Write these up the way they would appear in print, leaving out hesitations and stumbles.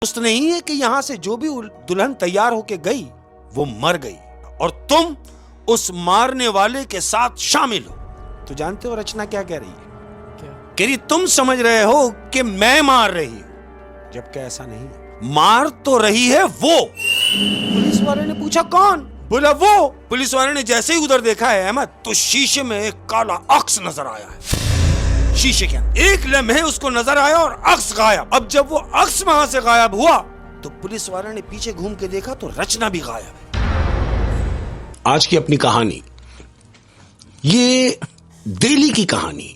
दोस्त नहीं है कि यहां से जो भी दुल्हन तैयार होके गई वो मर गई और तुम उस मारने वाले के साथ शामिल हो। तो जानते हो रचना क्या कह रही है? कह रही तुम समझ रहे हो कि मैं मार रही हूं, जबकि ऐसा नहीं है। मार तो रही है वो। पुलिस वाले ने पूछा कौन? बोला वो। पुलिस वाले ने जैसे ही उधर देखा है अहमद, तो शीशे में एक काला अक्स नजर आया है। शीशे के अंदर एक लम्हे उसको नजर आया और अक्स गायब। अब जब वो अक्स वहां से गायब हुआ तो पुलिस वाले ने पीछे घूम के देखा तो रचना भी गायब है। आज की अपनी कहानी, ये दिल्ली की कहानी।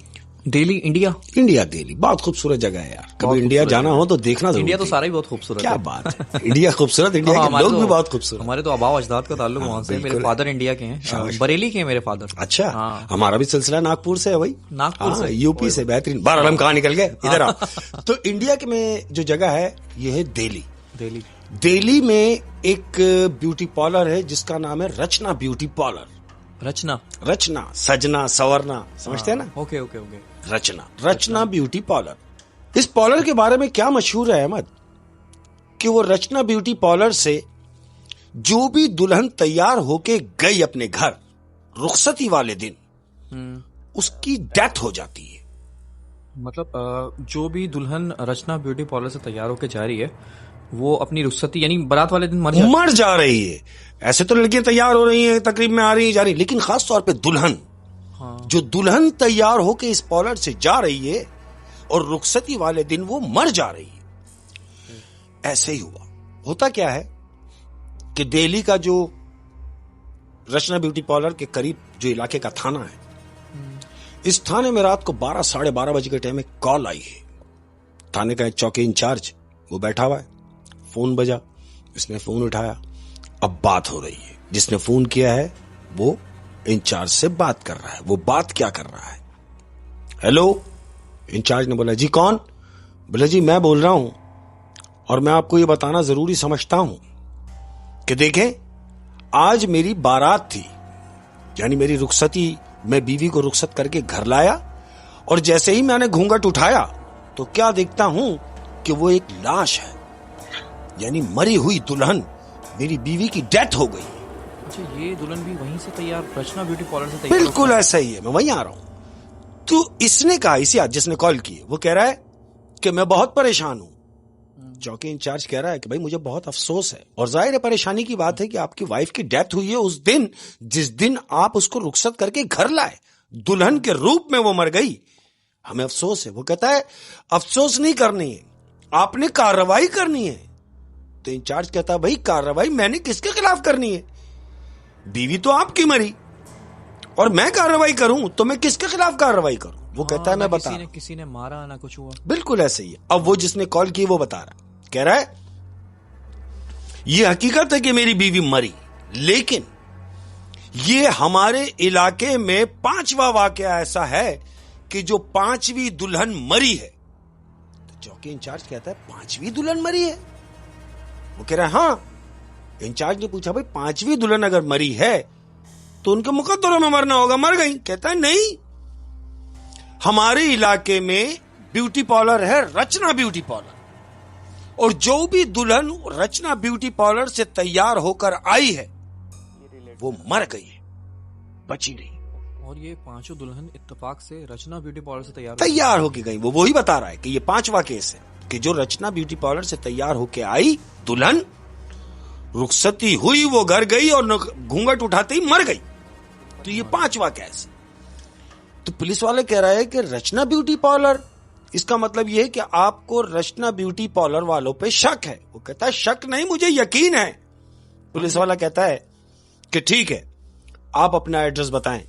दिल्ली इंडिया दिल्ली बहुत खूबसूरत जगह है यार। कभी इंडिया जाना हो तो देखना जरूर। इंडिया तो सारा ही बहुत खूबसूरत क्या है। बात है, इंडिया खूबसूरत, इंडिया के लोग भी बहुत खूबसूरत। हमारे तो आबाव अजदाद का ताल्लुक वहाँ से। मेरे फादर इंडिया के हैं, बरेली के हैं मेरे फादर। अच्छा, हमारा भी सिलसिला नागपुर से है भाई। नागपुर से, यूपी से। बेहतरीन। बहरहाल हम कहाँ निकल गए, इधर आओ। तो इंडिया के में जो जगह है ये है दिल्ली। दिल्ली में एक ब्यूटी पार्लर है जिसका नाम है रचना ब्यूटी पार्लर। रचना सजना सवरना, समझते हैं ना? ओके। रचना ब्यूटी पार्लर। इस पार्लर के बारे में क्या मशहूर है अहमद, कि वो रचना ब्यूटी पार्लर से जो भी दुल्हन तैयार होके गई अपने घर रुखसती वाले दिन, उसकी डेथ हो जाती है। मतलब जो भी दुल्हन रचना ब्यूटी पार्लर से तैयार होकर जा रही है वो अपनी रुखसती यानी बारात वाले दिन मर जा रही है। ऐसे तो लड़कियां तैयार हो रही हैं, तकरीब में आ रही जा रही, लेकिन खास तौर पे दुल्हन, जो दुल्हन तैयार होके इस पार्लर से जा रही है और रुखसती वाले दिन वो मर जा रही है। ऐसे ही हुआ। होता क्या है कि दिल्ली का जो रचना ब्यूटी पार्लर के करीब जो इलाके का थाना है, इस थाने में रात को 12 साढ़े 12 बजे के टाइम में कॉल आई है। थाने का एक चौकी इंचार्ज वो बैठा हुआ है, फोन बजा, इसने फोन उठाया। अब बात हो रही है, जिसने फोन किया है वो इंचार्ज से बात कर रहा है। वो बात क्या कर रहा है? हेलो। इंचार्ज ने बोला जी कौन? बोला जी मैं बोल रहा हूं और मैं आपको ये बताना जरूरी समझता हूं कि देखें, आज मेरी बारात थी, यानी मेरी रुखसती। मैं बीवी को रुखसत करके घर लाया और जैसे ही मैंने घूंघट उठाया तो क्या देखता हूं कि वो एक लाश है, यानी मरी हुई दुल्हन, मेरी बीवी की डेथ हो गई। अच्छा, ये दुल्हन भी वहीं से तैयार, रचना ब्यूटी पार्लर से तैयार? बिल्कुल ऐसा ही है, मैं वहीं आ रहा हूं। तो इसने कहा, इसी आज जिसने कॉल की, वो कह रहा है कि मैं बहुत परेशान हूं। चौकी इंचार्ज कह रहा है कि भाई मुझे बहुत अफसोस है, और जाहिर है परेशानी की बात है कि आपकी वाइफ की डेथ हुई है उस दिन जिस दिन आप उसको रुखसत करके घर लाए, दुल्हन के रूप में वो मर गई। हमें अफसोस है। वो कहता है अफसोस नहीं करनी है, आपने कार्रवाई करनी है। तो इंचार्ज कहता है भाई कार्रवाई मैंने किसके खिलाफ करनी है? बीवी तो आपकी मरी और मैं कार्रवाई करूं तो मैं किसके खिलाफ कार्रवाई करूं? वो कहता है मैं बता रहा हूं। किसी ने मारा ना कुछ हुआ। बिल्कुल ऐसे ही है। अब वो जिसने कॉल की वो बता रहा, कह रहा है ये हकीकत है कि मेरी बीवी मरी, लेकिन ये हमारे इलाके में 5वां वाकया ऐसा है कि जो 5वीं दुल्हन मरी है। तो चौकी इंचार्ज कहता है 5वीं दुल्हन मरी है? वो कह रहा है हाँ। इंचार्ज ने पूछा भाई 5वीं दुल्हन अगर मरी है तो उनके मुकद्दरों में मरना होगा, मर गई। कहता है नहीं, हमारे इलाके में ब्यूटी पार्लर है रचना ब्यूटी पार्लर, और जो भी दुल्हन रचना ब्यूटी पार्लर से तैयार होकर आई है वो मर गई है, बची नहीं। और ये 5 दुल्हन इत्तेफाक से रचना ब्यूटी पार्लर से तैयार होके गई। वो वही बता रहा है कि ये 5वां केस है कि जो रचना ब्यूटी पार्लर से तैयार होके आई दुल्हन, रुखसती हुई, वो घर गई और घूंघट उठाते ही मर गई। तो ये 5वां केस है। तो पुलिस वाले कह रहा है कि रचना ब्यूटी पार्लर, इसका मतलब यह है कि आपको रचना ब्यूटी पार्लर वालों पे शक है। वो कहता है शक नहीं, मुझे यकीन है। पुलिस वाला कहता है कि ठीक है, आप अपना एड्रेस बताएं,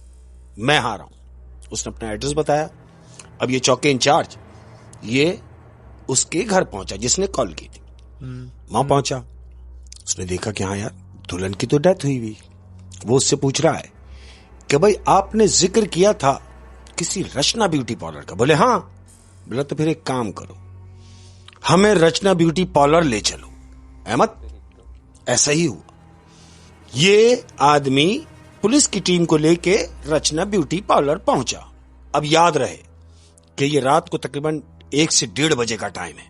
मैं आ रहा हूं। उसने अपना एड्रेस बताया। अब ये चौकी इंचार्ज ये उसके घर पहुंचा जिसने कॉल की थी। वहां पहुंचा, उसने देखा कि हाँ यार दुल्हन की तो डेथ हुई। वो उससे पूछ रहा है कि भाई आपने जिक्र किया था किसी रचना ब्यूटी पार्लर का? बोले हाँ। बोला तो फिर एक काम करो, हमें रचना ब्यूटी पार्लर ले चलो। अहमद ऐसा ही हुआ। ये आदमी पुलिस की टीम को लेके रचना ब्यूटी पार्लर पहुंचा। अब याद रहे कि ये रात को तकरीबन 1 से 1:30 बजे का टाइम है।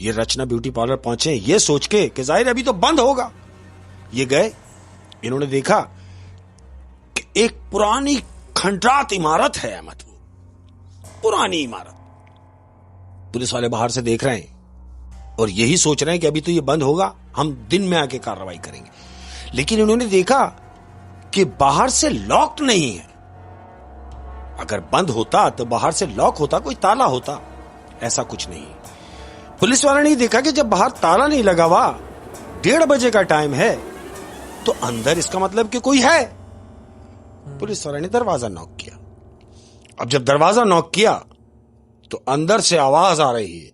ये रचना ब्यूटी पार्लर पहुंचे ये सोच के कि जाहिर अभी तो बंद होगा। ये गए, इन्होंने देखा कि एक पुरानी खंडरात इमारत है अहमद, वो पुरानी इमारत। पुलिस वाले बाहर से देख रहे हैं और यही सोच रहे हैं कि अभी तो ये बंद होगा, हम दिन में आके कार्रवाई करेंगे। लेकिन इन्होंने देखा कि बाहर से लॉक नहीं है। अगर बंद होता तो बाहर से लॉक होता, कोई ताला होता, ऐसा कुछ नहीं। पुलिस वाले ने देखा कि जब बाहर ताला नहीं लगा हुआ, 1:30 बजे का टाइम है, तो अंदर इसका मतलब कि कोई है। पुलिस वाले ने दरवाजा नॉक किया। अब जब दरवाजा नॉक किया तो अंदर से आवाज आ रही है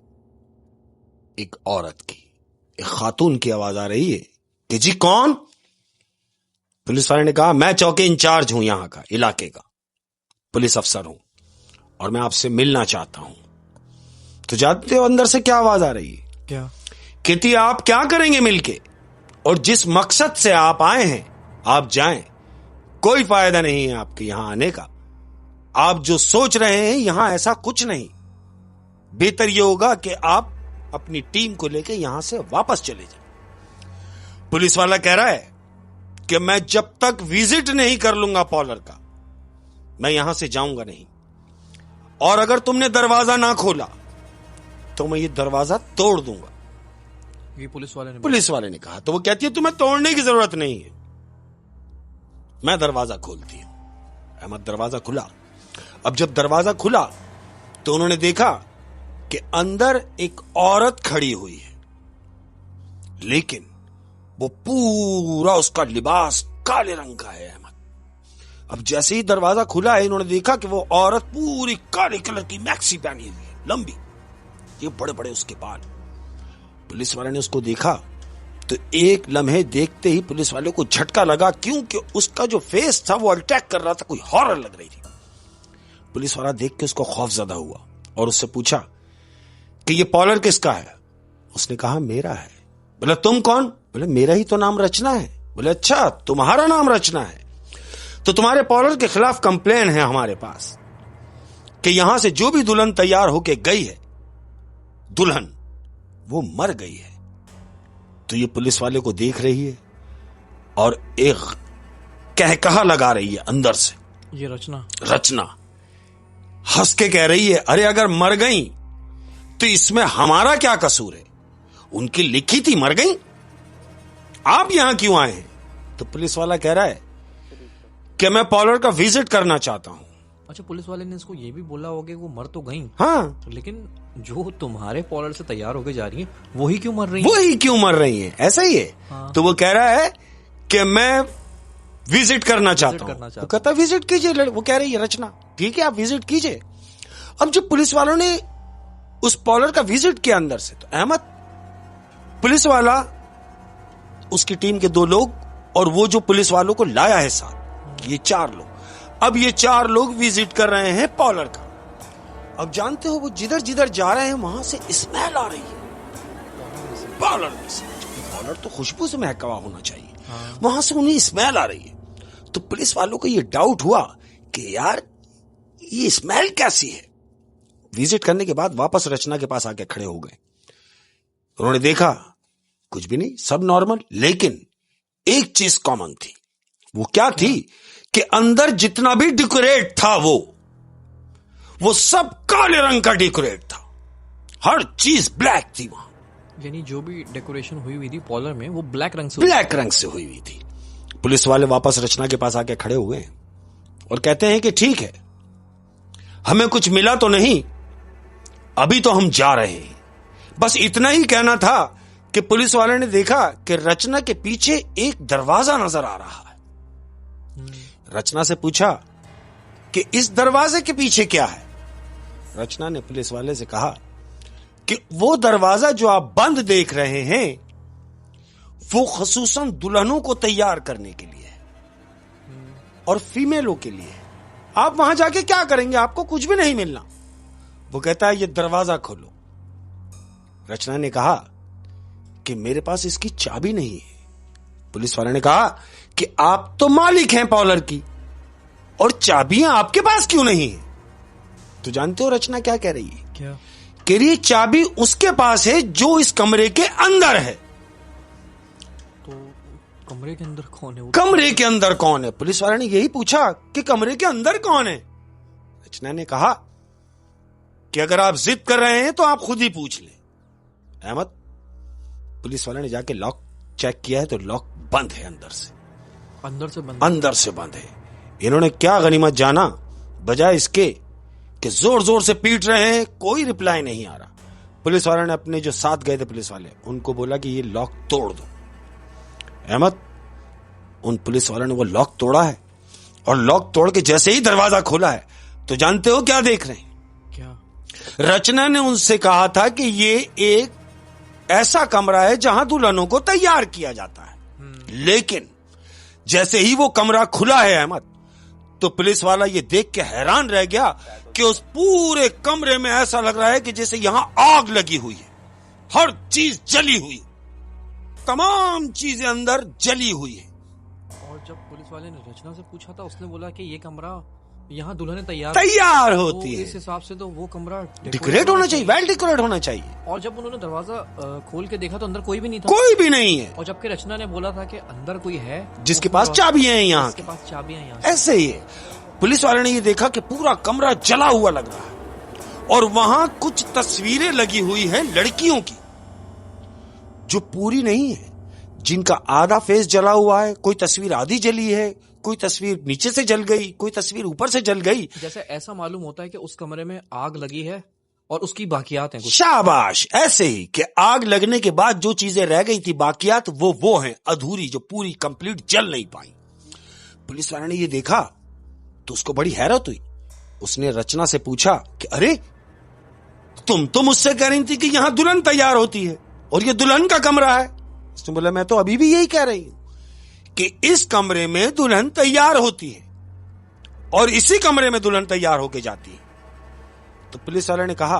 एक औरत की, एक खातून की आवाज आ रही है कि जी कौन? पुलिस वाले ने कहा मैं चौकी इंचार्ज हूं, यहां का इलाके का पुलिस अफसर हूं और मैं आपसे मिलना चाहता हूं। तो जानते हो अंदर से क्या आवाज आ रही है? क्या? कहती आप क्या करेंगे मिलके, और जिस मकसद से आप आए हैं आप जाएं, कोई फायदा नहीं है आपके यहां आने का। आप जो सोच रहे हैं यहां ऐसा कुछ नहीं। बेहतर यह होगा कि आप अपनी टीम को लेकर यहां से वापस चले जाएं। पुलिस वाला कह रहा है कि मैं जब तक विजिट नहीं कर लूंगा पॉलर का, मैं यहां से जाऊंगा नहीं, और अगर तुमने दरवाजा ना खोला तो मैं ये दरवाजा तोड़ दूंगा। ये पुलिस वाले ने कहा। तो वो कहती है तुम्हें तोड़ने की जरूरत नहीं है, मैं दरवाजा खोलती हूं। अहमद दरवाजा खुला। अब जब दरवाजा खुला तो उन्होंने देखा कि अंदर एक औरत खड़ी हुई है, लेकिन वो पूरा उसका लिबास काले रंग का है अहमद। अब जैसे ही दरवाजा खुला है, इन्होंने देखा कि वो औरत पूरी काले कलर की मैक्सी पहनी हुई है, लंबी, ये बड़े बड़े उसके बाल। पुलिस वाले ने उसको देखा तो एक लम्हे देखते ही पुलिस वाले को झटका लगा, क्योंकि उसका जो फेस था वो अटैक कर रहा था, कोई हॉरर लग रही थी। पुलिस वाला देख के उसको खौफजदा हुआ और उससे पूछा कि ये पॉलर किसका है? उसने कहा मेरा है। बोले तुम कौन? बोले मेरा ही तो नाम रचना है। बोले अच्छा तुम्हारा नाम रचना है, तो तुम्हारे पॉलर के खिलाफ कंप्लेन है हमारे पास कि यहां से जो भी दुल्हन तैयार होके गई है, दुल्हन वो मर गई है। तो ये पुलिस वाले को देख रही है और एक कहकहा लगा रही है अंदर से। ये रचना हंस के कह रही है अरे अगर मर गई तो इसमें हमारा क्या कसूर है? उनकी लिखी थी मर गई, आप यहां क्यों आए हैं? तो पुलिस वाला कह रहा है कि मैं पॉलर का विजिट करना चाहता हूं। अच्छा, पुलिस वाले ने इसको ये भी बोला होगा कि वो मर तो गई, हाँ, लेकिन जो तुम्हारे पॉलर से तैयार होके जा रही है वही क्यों मर रही है? ऐसा ही है। हाँ। तो वो कह रहा है कि मैं विजिट करना चाहता हूं। वो कहता है विजिट कीजिए। वो कह रही है रचना ठीक है आप विजिट कीजिए। अब जब पुलिस वालों ने उस पॉलर का विजिट किया अंदर से, तो अहमद पुलिस वाला, उसकी टीम के 2 लोग और वो जो पुलिस वालों को लाया है साथ, ये 4 लोग। अब ये 4 लोग विजिट कर रहे हैं पॉलर का। अब जानते हो वो जिधर जिधर जा रहे हैं वहां से स्मेल आ रही है पॉलर में से। पॉलर तो खुशबू से महका हुआ होना चाहिए। हाँ। वहां से उन्हें स्मेल आ रही है। तो पुलिस वालों को ये डाउट हुआ कि यार ये स्मेल कैसी है। विजिट करने के बाद वापस रचना के पास आके खड़े हो गए। उन्होंने देखा कुछ भी नहीं, सब नॉर्मल, लेकिन एक चीज कॉमन थी। वो क्या थी कि अंदर जितना भी डेकोरेट था वो सब काले रंग का डेकोरेट था, हर चीज ब्लैक थी वहां। यानी जो भी डेकोरेशन हुई थी पॉलर में वो ब्लैक रंग से हुई हुई थी। पुलिस वाले वापस रचना के पास आके खड़े हुए और कहते हैं कि ठीक है हमें कुछ मिला तो नहीं, अभी तो हम जा रहे हैं। बस इतना ही कहना था कि पुलिस वाले ने देखा कि रचना के पीछे एक दरवाजा नजर आ रहा है। रचना से पूछा कि इस दरवाजे के पीछे क्या है? रचना ने पुलिस वाले से कहा कि वो दरवाजा जो आप बंद देख रहे हैं वो खसूसन दुल्हनों को तैयार करने के लिए है और फीमेलों के लिए है। आप वहां जाके क्या करेंगे? आपको कुछ भी नहीं मिलना। वो कहता है ये दरवाजा खोलो। रचना ने कहा कि मेरे पास इसकी चाबी नहीं है। पुलिस वाले ने कहा कि आप तो मालिक हैं पॉलर की और चाबियां आपके पास क्यों नहीं है? तो जानते हो रचना क्या कह रही है? क्या? कि ये चाबी उसके पास है जो इस कमरे के अंदर है। तो कमरे के अंदर कौन है? कमरे के अंदर कौन है? पुलिस वाले ने यही पूछा कि कमरे के अंदर कौन है। रचना ने कहा कि अगर आप जिद कर रहे हैं तो आप खुद ही पूछ लें। अहमद, पुलिस वाले ने जाके लॉक चेक किया है तो लॉक बंद है अंदर से बंद है। इन्होंने क्या गनीमत जाना, बजाय इसके कि जोर जोर से पीट रहे हैं, कोई रिप्लाई नहीं आ रहा। पुलिस वाले ने अपने जो साथ गए थे पुलिस वाले, उनको बोला कि ये लॉक तोड़ दो। अहमद, उन पुलिस वालों ने वो लॉक तोड़ा है और लॉक तोड़ के जैसे ही दरवाजा खोला है तो जानते हो क्या देख रहे हैं? क्या? रचना ने उनसे कहा था कि ये एक ऐसा कमरा है जहां दुल्हनों को तैयार किया जाता है, लेकिन जैसे ही वो कमरा खुला है अहमद, तो पुलिस वाला ये देख के हैरान रह गया कि उस पूरे कमरे में ऐसा लग रहा है कि जैसे यहां आग लगी हुई है, हर चीज जली हुई, तमाम चीजें अंदर जली हुई है। और जब पुलिस वाले ने रचना से पूछा था, उसने बोला कि ये कमरा यहाँ दुल्हनें तैयार होती है, इस हिसाब से तो वो कमरा डेकोरेट होना चाहिए, वेल डेकोरेट होना चाहिए। और जब उन्होंने दरवाजा खोल के देखा तो अंदर कोई भी नहीं था, कोई भी नहीं है। और जबकि रचना ने बोला था कि अंदर कोई है जिसके पास चाबियां हैं, यहाँ के पास चाबियां हैं। ऐसे ही है। पुलिस वाले ने ये देखा कि पूरा कमरा जला हुआ लग रहा है और वहां कुछ तस्वीरें लगी हुई हैं लड़कियों की, जो पूरी नहीं है, जिनका आधा फेस जला हुआ है, कोई तस्वीर आधी जली है, कोई तस्वीर नीचे से जल गई, कोई तस्वीर ऊपर से जल गई। जैसे ऐसा मालूम होता है कि उस कमरे में आग लगी है और उसकी बाकियात हैं कुछ। शाबाश, ऐसे ही कि आग लगने के बाद जो चीजें रह गई थी बाकियात, वो हैं अधूरी, जो पूरी कंप्लीट जल नहीं पाई। पुलिस वाले ने ये देखा तो उसको बड़ी हैरत हुई। उसने रचना से पूछा कि अरे, तुम तो मुझसे कह रही थी कि यहां दुल्हन तैयार होती है और ये दुल्हन का कमरा है। उसने बोला मैं तो अभी भी यही कह रही हूं कि इस कमरे में दुल्हन तैयार होती है और इसी कमरे में दुल्हन तैयार होके जाती है। तो पुलिस वाले ने कहा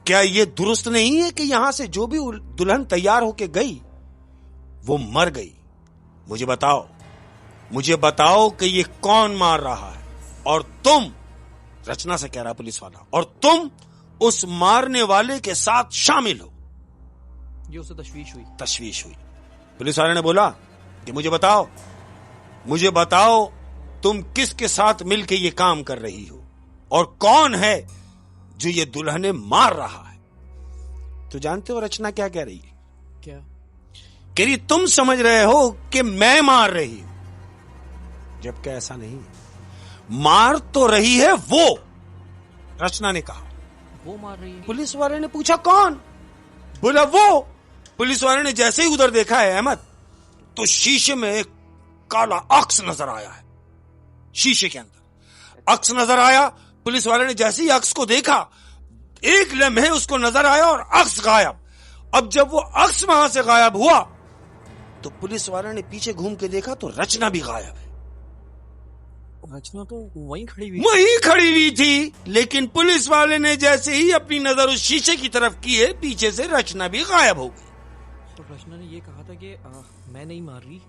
क्या ये दुरुस्त नहीं है कि यहां से जो भी दुल्हन तैयार होके गई वो मर गई? मुझे बताओ कि ये कौन मार रहा है? और तुम, रचना से कह रहा पुलिस वाला, और तुम उस मारने वाले के साथ शामिल हो। ये उसे तशवीश हुई। पुलिस वाले ने बोला कि मुझे बताओ तुम किसके साथ मिलके ये काम कर रही हो और कौन है जो ये दुल्हने मार रहा है? तो जानते हो रचना क्या कह रही है? क्या कह रही, तुम समझ रहे हो कि मैं मार रही हूं, जबकि ऐसा नहीं है। मार तो रही है वो। रचना ने कहा वो मार रही है। पुलिस वाले ने पूछा कौन? बोला वो। पुलिस वाले ने जैसे ही उधर देखा है अहमद, तो शीशे में एक काला अक्स नजर आया है। शीशे के अंदर अक्स नजर आया। पुलिस वाले ने जैसे ही अक्स को देखा, एक लम्हे उसको नजर आया और अक्स गायब। अब जब वो अक्स वहां से गायब हुआ तो पुलिस वाले ने पीछे घूम के देखा तो रचना भी गायब है। रचना तो वहीं खड़ी हुई थी, लेकिन पुलिस वाले ने जैसे ही अपनी नजर उस शीशे की तरफ की है, पीछे से रचना भी गायब हो गई। तो रचना ने ये कहा था कि मैं नहीं मार रही,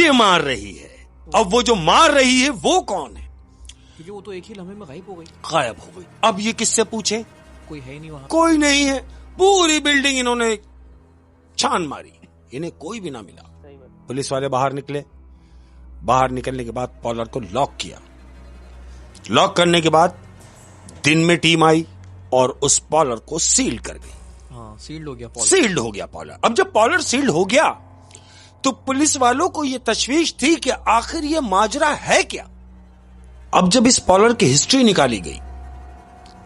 ये मार रही है। अब वो जो मार रही है वो कौन है? क्योंकि वो तो एक ही लम्हे में गायब हो गई। अब ये किससे पूछे? कोई है ही नहीं वहां। कोई नहीं है। पूरी बिल्डिंग इन्होंने छान मारी, इन्हें कोई भी ना मिला। पुलिस वाले बाहर निकले। बाहर निकलने के बाद पॉलर को लॉक किया। लॉक करने के बाद दिन में टीम आई और उस पॉलर को सील कर गई। हाँ, सील्ड हो गया पॉलर। अब जब पॉलर सील्ड हो गया तो पुलिस वालों को यह तशवीश थी कि आखिर यह माजरा है क्या। अब जब इस पॉलर की हिस्ट्री निकाली गई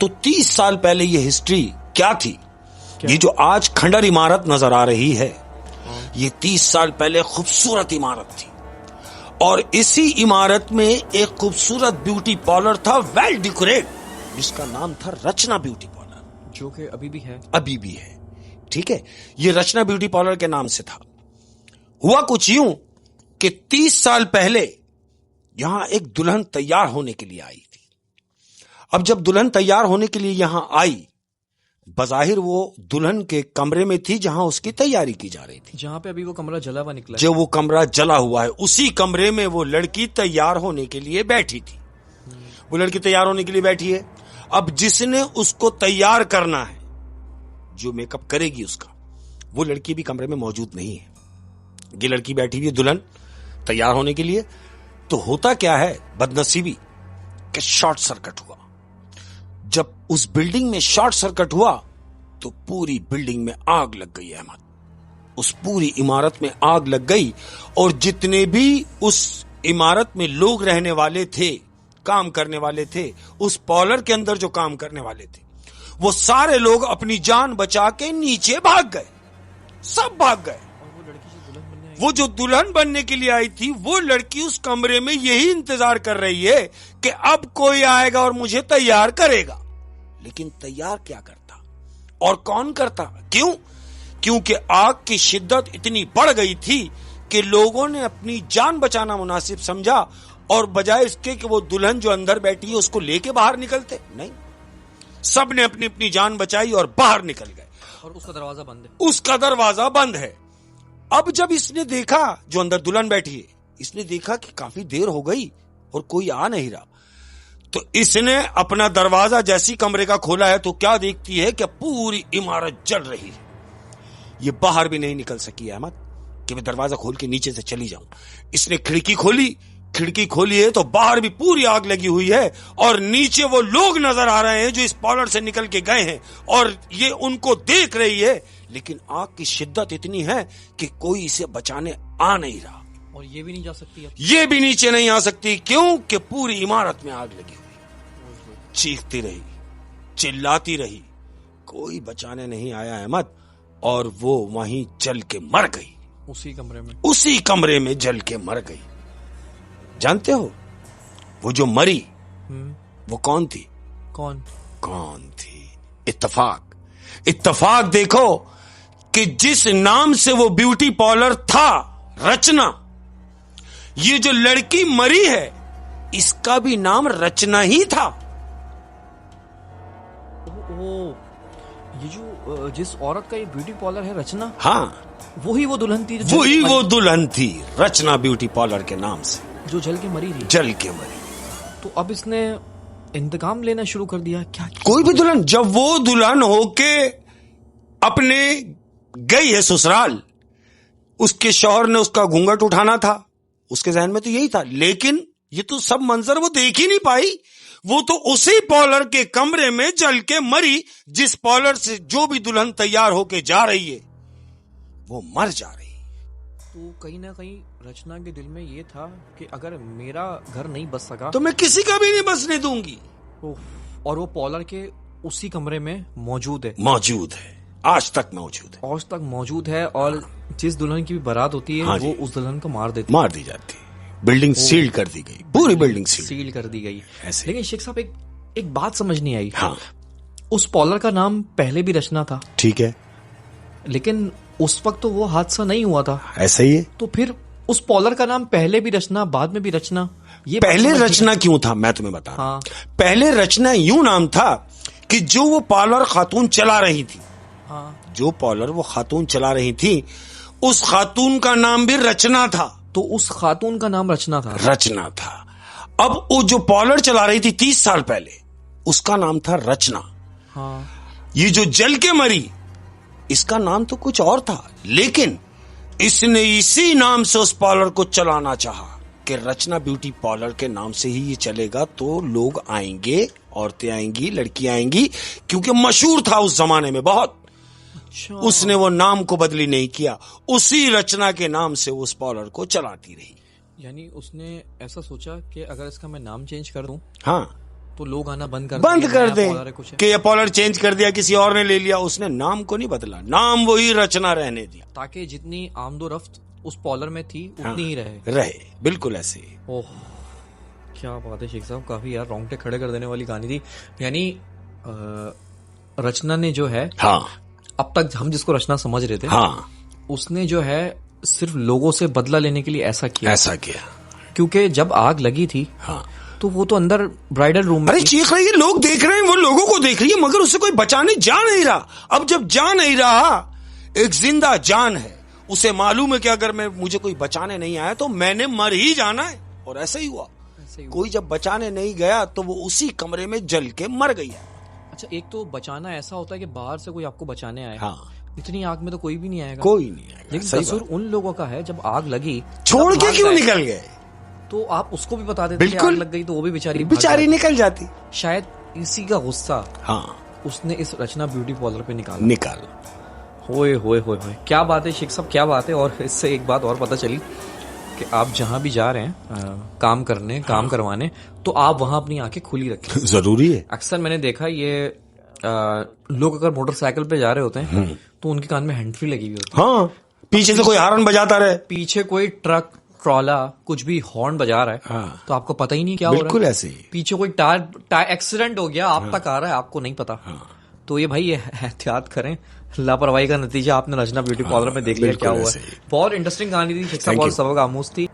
तो 30 साल पहले यह हिस्ट्री क्या थी? ये जो आज खंडर इमारत नजर आ रही है, ये 30 साल पहले खूबसूरत इमारत थी और इसी इमारत में एक खूबसूरत ब्यूटी पार्लर था, वेल डेकोरेट, जिसका नाम था रचना ब्यूटी पार्लर, जो कि अभी भी है। ठीक है, ये रचना ब्यूटी पार्लर के नाम से था। हुआ कुछ यूं कि 30 साल पहले यहां एक दुल्हन तैयार होने के लिए आई थी। अब जब दुल्हन तैयार होने के लिए यहां आई, बज़ाहिर वो दुल्हन के कमरे में थी जहां उसकी तैयारी की जा रही थी, जहां पे अभी वो कमरा जला हुआ निकला। जो वो कमरा जला हुआ है, उसी कमरे में वो लड़की तैयार होने के लिए बैठी थी। वो लड़की तैयार होने के लिए बैठी है। अब जिसने उसको तैयार करना है, जो मेकअप करेगी उसका, वो लड़की भी कमरे में मौजूद नहीं है। ये लड़की बैठी हुई है दुल्हन तैयार होने के लिए। तो होता क्या है बदनसीबी कि शॉर्ट सर्किट हुआ। जब उस बिल्डिंग में शॉर्ट सर्किट हुआ तो पूरी बिल्डिंग में आग लग गई अहमद। उस पूरी इमारत में आग लग गई और जितने भी उस इमारत में लोग रहने वाले थे, काम करने वाले थे, उस पार्लर के अंदर जो काम करने वाले थे, वो सारे लोग अपनी जान बचा के नीचे भाग गए, सब भाग गए। वो जो दुल्हन बनने के लिए आई थी वो लड़की उस कमरे में यही इंतजार कर रही है कि अब कोई आएगा और मुझे तैयार करेगा। लेकिन तैयार क्या करता और कौन करता? क्यों? क्योंकि आग की शिद्दत इतनी बढ़ गई थी कि लोगों ने अपनी जान बचाना मुनासिब समझा और बजाय इसके कि वो दुल्हन जो अंदर बैठी है उसको लेके बाहर निकलते, नहीं, सब ने अपनी अपनी जान बचाई और बाहर निकल गए। और उसका दरवाजा बंद है। उसका दरवाजा बंद है। अब जब इसने देखा, जो अंदर दुल्हन बैठी है, इसने देखा कि काफी देर हो गई और कोई आ नहीं रहा, तो इसने अपना दरवाजा जैसी कमरे का खोला है तो क्या देखती है कि पूरी इमारत जल रही है। ये बाहर भी नहीं निकल सकी अहमद कि मैं दरवाजा खोल के नीचे से चली जाऊं। इसने खिड़की खोली है तो बाहर भी पूरी आग लगी हुई है और नीचे वो लोग नजर आ रहे हैं जो इस पार्लर से निकल के गए हैं और ये उनको देख रही है। लेकिन आग की शिद्दत इतनी है कि कोई इसे बचाने आ नहीं रहा और ये भी नहीं जा सकती है। ये भी नीचे नहीं आ सकती। क्यों? कि पूरी इमारत में आग लगी हुई। चीखती रही, चिल्लाती रही, कोई बचाने नहीं आया अहमद और वो वहीं जल के मर गई। उसी कमरे में जल के मर गई। जानते हो वो जो मरी वो कौन थी? कौन थी? इत्तफाक देखो कि जिस नाम से वो ब्यूटी पार्लर था, रचना, ये जो लड़की मरी है इसका भी नाम रचना ही था। ये जो जिस औरत का ये ब्यूटी पार्लर है रचना, हाँ, वही वो दुल्हन थी, वो दुल्हन थी रचना ब्यूटी पार्लर के नाम से, जो जल के मरी। तो अब इसने इंतकाम लेना शुरू कर दिया क्या? कोई भी दुल्हन, जब वो दुल्हन होके अपने गई है ससुराल, उसके शौहर ने उसका घूंघट उठाना था, उसके जहन में तो यही था। लेकिन ये तो सब मंजर वो देख ही नहीं पाई। वो तो उसी पार्लर के कमरे में जल के मरी जिस पार्लर से जो भी दुल्हन तैयार होके जा रही है वो मर जा रही। तो कहीं ना कहीं रचना के दिल में ये था कि अगर मेरा घर नहीं बच सका तो मैं किसी का भी नहीं बसने दूंगी। और वो पार्लर के उसी कमरे में मौजूद है, आज तक मौजूद है। और जिस दुल्हन की भी बारात होती है, हाँ, वो उस दुल्हन को मार दी जाती। बिल्डिंग सील कर दी गई, पूरी बिल्डिंग सील कर दी गई। ऐसे। लेकिन शेख साहब एक बात समझ नहीं आई। हाँ। उस पार्लर का नाम पहले भी रचना था, ठीक है, लेकिन उस वक्त तो वो हादसा नहीं हुआ था। ऐसा ही है। तो फिर उस पार्लर का नाम पहले भी रचना, बाद में भी रचना, ये पहले रचना क्यों था मैं तुम्हें बता रहा हूं। पहले रचना यूं नाम था कि जो वो पार्लर खातून चला रही थी, जो पार्लर वो खातून चला रही थी, उस खातून का नाम भी रचना था। तो उस खातून का नाम रचना था। अब वो जो पार्लर चला रही थी 30 साल पहले, उसका नाम था रचना। ये जो जल के मरी, इसका नाम तो कुछ और था, लेकिन इसने इसी नाम से उस पार्लर को चलाना चाहा कि रचना ब्यूटी पार्लर के नाम से ही ये चलेगा तो लोग आएंगे, औरतें आएंगी, लड़कियां आएंगी, क्योंकि मशहूर था उस जमाने में बहुत। उसने वो नाम को बदली नहीं किया, उसी रचना के नाम से उस पार्लर को चलाती रही। यानी उसने ऐसा सोचा कि अगर इसका मैं नाम चेंज कर दूं, हाँ, तो लोग आना बंद कर दें कि ये पार्लर चेंज कर दिया, किसी और ने ले लिया। उसने नाम को नहीं बदला, नाम वही रचना रहने दिया, ताकि जितनी आमदोरफ्त उस पार्लर में थी उतनी ही रहे। बिल्कुल ऐसे। ओह, क्या बात है शेख साहब, काफी यार रोंगटे खड़े कर देने वाली कहानी थी। यानी रचना ने जो है, हाँ, अब तक हम जिसको रचना समझ रहे थे, हाँ, उसने जो है सिर्फ लोगों से बदला लेने के लिए ऐसा किया। क्योंकि जब आग लगी थी, हाँ, तो वो तो अंदर ब्राइडल रूम में, अरे चीख रही है, लोग देख रहे हैं, वो लोगों को देख रही है, मगर उसे कोई बचाने जा नहीं रहा। अब जब जा नहीं रहा, एक जिंदा जान है, उसे मालूम है कि अगर मुझे कोई बचाने नहीं आया तो मैंने मर ही जाना है। और ऐसा ही हुआ। कोई जब बचाने नहीं गया तो वो उसी कमरे में जल के मर गई। अच्छा, एक तो बचाना ऐसा होता है कि बाहर से कोई आपको बचाने आए। हाँ, इतनी आग में तो कोई भी नहीं आएगा। कोई नहीं आएगा। लेकिन कसूर उन लोगों का है, जब आग लगी छोड़ के क्यों निकल गए? तो आप उसको भी बता देते कि आग लग गई तो वो भी बेचारी निकल जाती। शायद इसी का गुस्सा हाँ उसने इस रचना ब्यूटी पार्लर पे निकाला। होए होए होए होए, क्या बात है शेख साहब, क्या बात है। और इससे एक बात और पता चली कि आप जहां भी जा रहे हैं काम करने, काम करवाने, तो आप वहां अपनी आंखें खुली रखें। जरूरी है। अक्सर मैंने देखा ये लोग अगर मोटरसाइकिल पे जा रहे होते हैं तो उनके कान में हैंड फ्री लगी हुई होती है। हाँ, पीछे से कोई हॉर्न बजाता रहे, पीछे कोई ट्रक ट्रॉला कुछ भी हॉर्न बजा रहा है। हाँ। तो आपको पता ही नहीं क्या हो रहा है। बिल्कुल ऐसे ही। पीछे कोई टायर एक्सीडेंट हो गया, आप तक आ रहा है, आपको नहीं पता। तो ये भाई ये एहतियात करें, लापरवाही का नतीजा आपने रचना ब्यूटी पार्लर में देख लिया क्या हुआ। बहुत इंटरेस्टिंग कहानी थी शेख साहब, बहुत सबक आमूज थी।